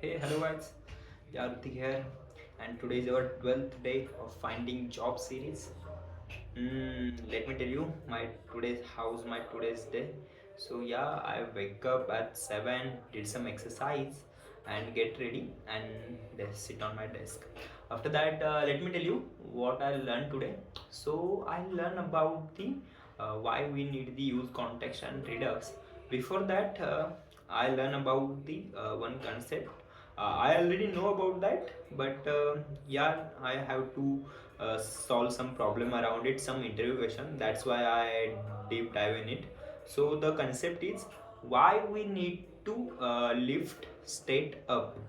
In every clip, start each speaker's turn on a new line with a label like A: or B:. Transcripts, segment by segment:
A: Hey, hello guys. Yeah, Ritik here, and today is our 12th day of finding job series. Let me tell you how's my today's day. So yeah, I wake up at 7, did some exercise, and get ready and sit on my desk. After that, let me tell you what I learned today. So I learned about the why we need the use context and redux. Before that, I learned about the one concept. I already know about that, but yeah, I have to solve some problem around it, some interview question. That's why I deep dive in it. So the concept is why we need to lift state up.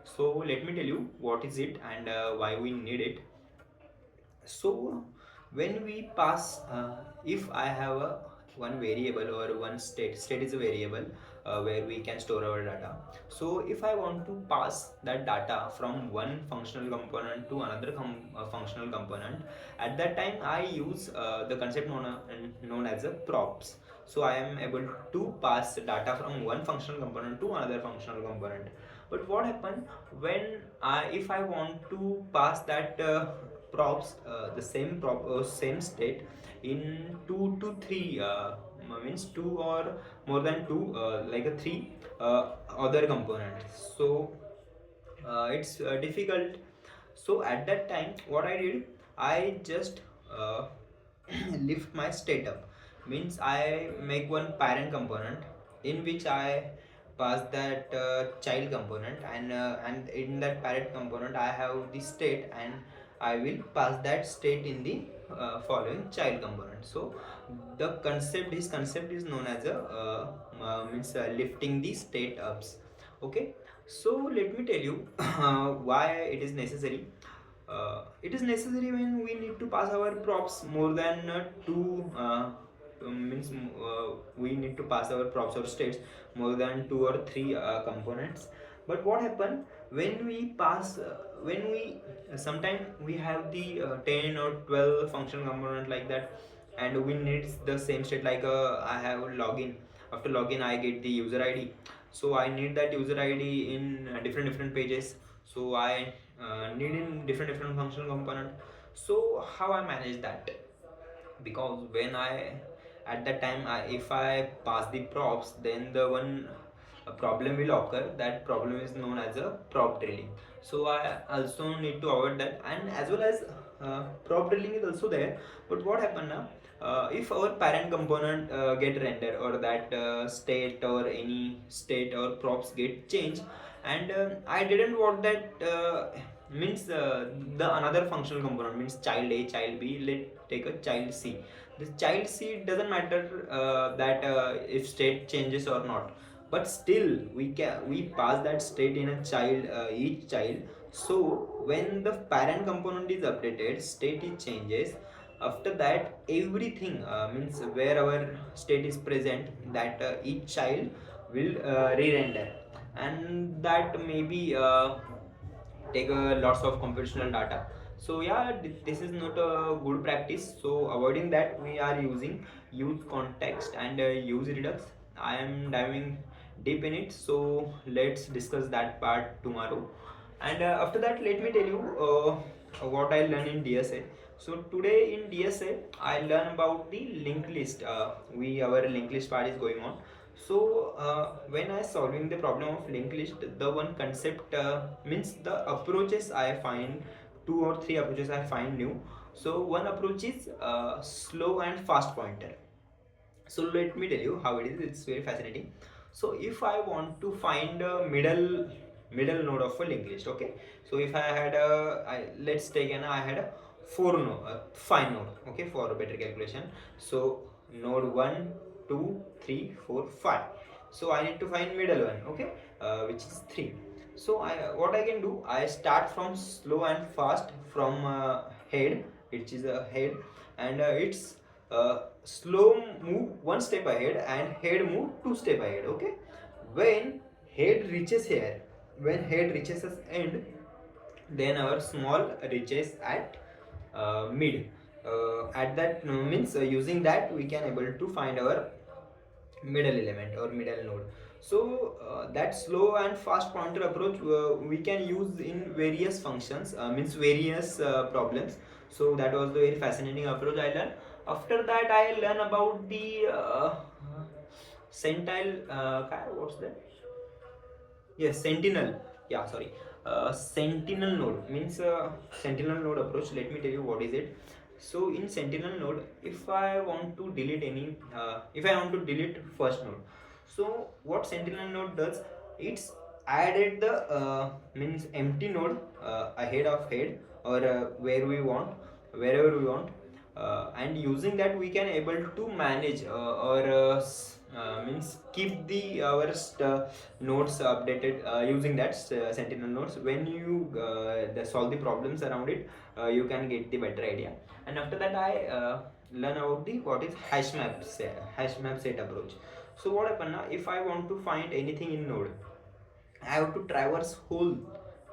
A: So let me tell you what is it and why we need it. So when we pass, if I have a one variable or one state is a variable where we can store our data. So if I want to pass that data from one functional component to another functional component, at that time I use the concept known as a props. So I am able to pass data from one functional component to another functional component. But what happen when if I want to pass that props the same state in 2 to 3 means 2 or more than 2 like a 3 other components. So it's difficult. So at that time what I did, I just uh, lift my state up, means I make one parent component in which I pass that child component, and in that parent component I have the state, and I will pass that state in the following child component. So the concept his concept is known as a means lifting the state ups. Okay, so let me tell you why it is necessary. It is necessary when we need to pass our props more than two means we need to pass our props or states more than 2 or 3 components. But what happen when we pass when we sometime we have the 10 or 12 functional component like that, and we need the same state, like I have login. After login I get the user id, so I need that user id in different pages. So I need in different functional component. So how I manage that? Because when I at that time if I pass the props, then the one a problem will occur. That problem is known as a prop drilling. So I also need to avoid that, and as well as prop drilling is also there. But what happen now, if our parent component get render, or that state or any state or props get changed, and I didn't want that means the another functional component, means child a, child b, let take a child c. This child c doesn't matter that if state changes or not, but still we pass that state in a child, each child. So when the parent component is updated, state is changes. After that everything means where our state is present, that each child will re-render, and that maybe take lots of computational data. So yeah, this is not a good practice. So avoiding that, we are using use context and use redux. I am diving deep in it, so let's discuss that part tomorrow. And after that, let me tell you what I learned in DSA. So today in DSA I learn about the linked list. We our linked list part is going on. So when I solving the problem of linked list, the one concept means the approaches I find, 2 or 3 approaches I find new. So one approach is slow and fast pointer. So let me tell you how it is. It's very fascinating. So if I want to find a middle node of a linked list, okay. So if I had let's take an I had a 5 node, okay, for a better calculation. So node 1, 2, 3, 4, 5. So I need to find middle one, okay, which is 3. So what I can do, I start from slow and fast from head, which is a head, and it's slow move one step ahead and head move 2 step ahead. Okay, when head reaches here, when head reaches its end, then our small reaches at mid. At that means using that we can able to find our middle element or middle node. So that slow and fast pointer approach we can use in various functions, means various problems. So that was the very fascinating approach I learned. After that I learned about the centile, what's that? Yes, Sentinel. Yeah, sorry. Sentinel node means Sentinel node approach. Let me tell you what is it. So in Sentinel node, if I want to delete any, if I want to delete first node, so what Sentinel node does, it's added the means empty node ahead of head, or wherever we want, and using that we can able to manage or means keep the our nodes updated using that sentinel nodes. When you solve the problems around it, you can get the better idea. And after that I learn about the what is hash map set approach. So what happen now, if I want to find anything in node, I have to traverse through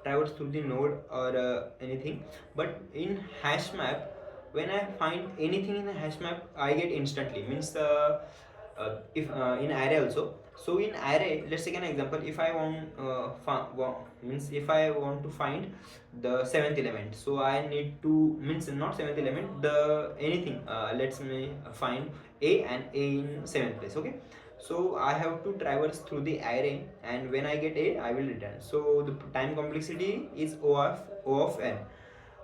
A: the node or anything. But in hash map, when I find anything in a hash map, I get instantly. Means if in array also. So in array, let's take an example. If I means if I want to find the seventh element, so I need to, means not seventh element, the anything. Let's me find a and a in seventh place. Okay, so I have to traverse through the array, and when I get a, I will return. So the time complexity is O of n.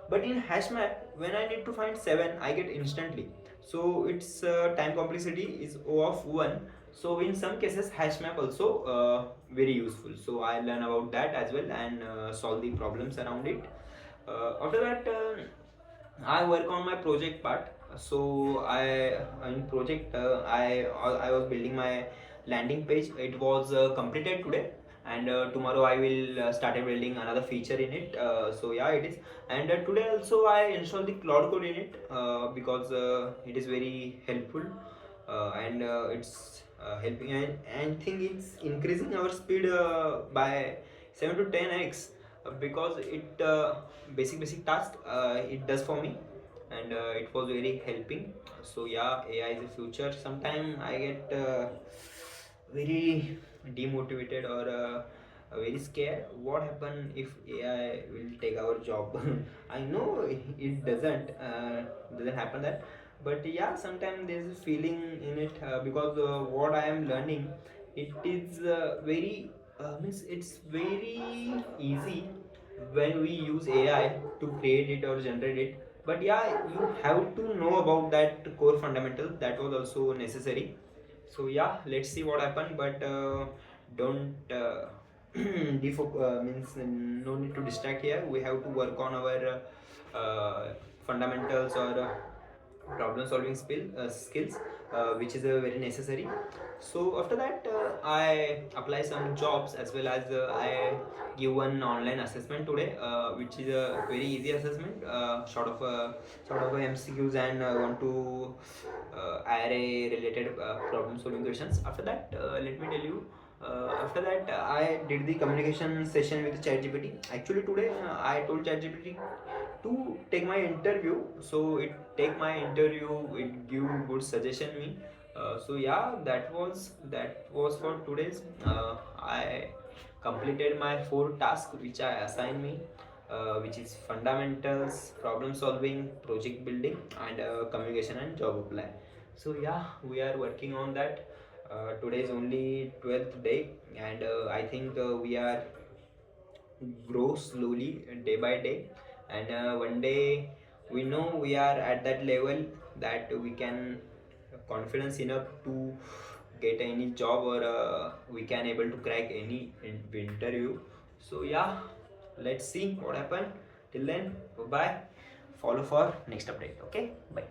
A: But in hash map, when I need to find 7, I get instantly. So its time complexity is O of 1. So in some cases hash map also very useful. So I learn about that as well, and solve the problems around it. After that I work on my project part. So I in project I was building my landing page. It was completed today, and tomorrow I will start building another feature in it. So yeah, it is. And today also I installed the cloud code in it because it is very helpful, and it's helping, and I think it's increasing our speed by 7 to 10x, because it basic task it does for me, and it was very helping. So yeah, AI is the future. Sometime I get very demotivated or very scared. What happen if AI will take our job? I know it doesn't happen that, but yeah, sometimes there's a feeling in it because what I am learning, it is very means it's very easy when we use AI to create it or generate it. But yeah, you have to know about that core fundamental. That was also necessary. So yeah, let's see what happened. But don't means no need to distract here. We have to work on our fundamentals or problem solving skills, which is very necessary. So after that I apply some jobs, as well as I give one online assessment today, which is a very easy assessment, sort of a MCQs, and want to array related problem solving questions. After that let me tell you, after that I did the communication session with ChatGPT. Actually today I told ChatGPT to take my interview, so it take my interview, it give good suggestion me. So yeah, that was for today's. I completed my 4 tasks which I assigned me, which is fundamentals, problem solving, project building, and communication and job apply. So yeah, we are working on that. Today is only 12th day, and I think we are grow slowly day by day, and one day we know we are at that level that we can confidence enough to get any job, or we can able to crack any interview. So yeah, let's see what happen. Till then, bye bye. Follow for next update. Okay, bye.